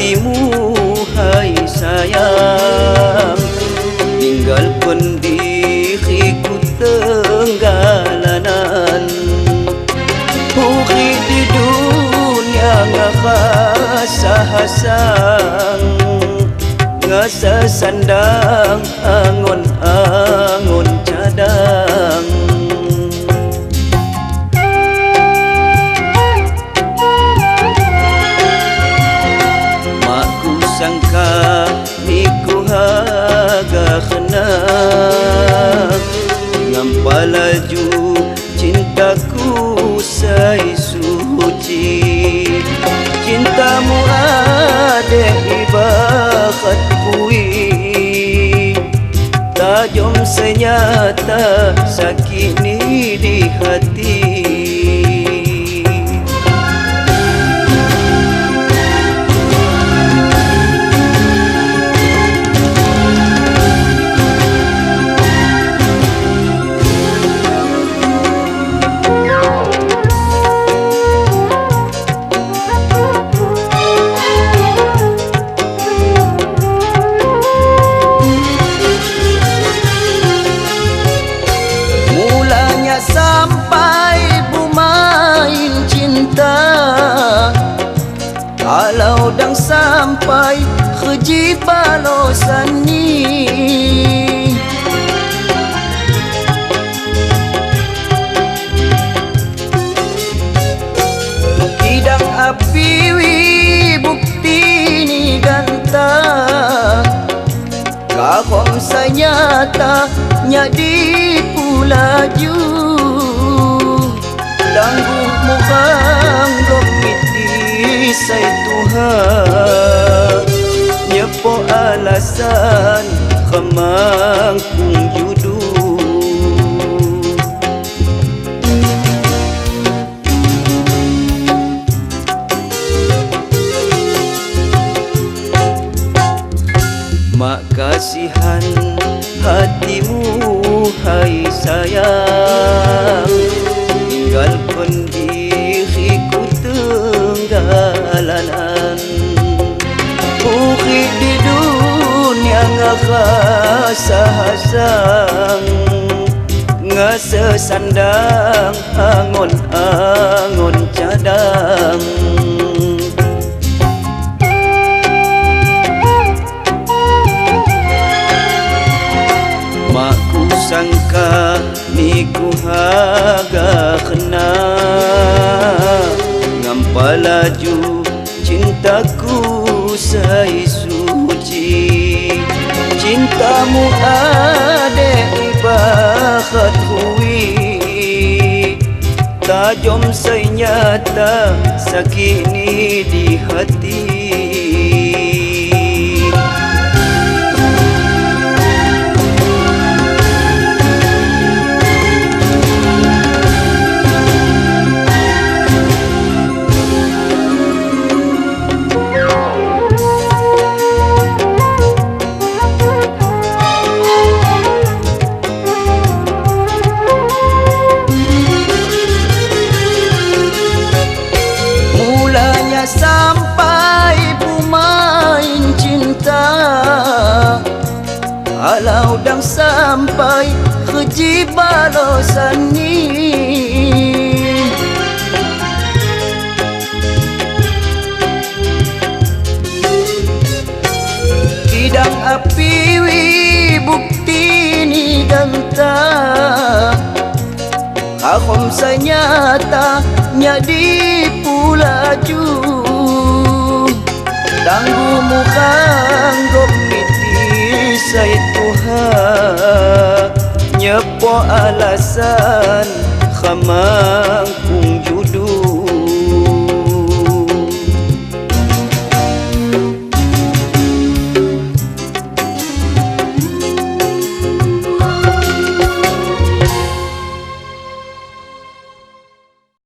hatimu hai sayang, tinggalkan diriku tenggalanan. Huri di dunia ngasa hasang, ngasa sandang angon-angon cadang. Makku sangka niku haga kena, ngampalaju cintaku sai suci. Cintamu ada ibarat kui, tajam senyata sakini di hati. Sampai bermain cinta, kalau dang sampai keji balosan ni. Kidang api wi bukti ni ganta, kahong sanyata nyadi pulaju. Tangguh mukhang gomiti say Tuhan, nyepo alasan kemang kung judu. Mak kasihan hatimu hai sayang, tinggalkan diriku tenggalanan. Huri di dunia ngasa hasang, ngasa sandang angon-angon cadang. Makku sangka niku haga kena, ngampalaju cintaku sai suci. Cintamu ada ibarat kui, tajam senyata sakini di hati. Sampai bermain cinta, kalau dang sampai keji balosan ni. Kidang api wi bukti ni ganta, kahom sanyata nyadi pulaju. Tangguh mukhang gomiti say Tuhan, nyepo alasan kemang kung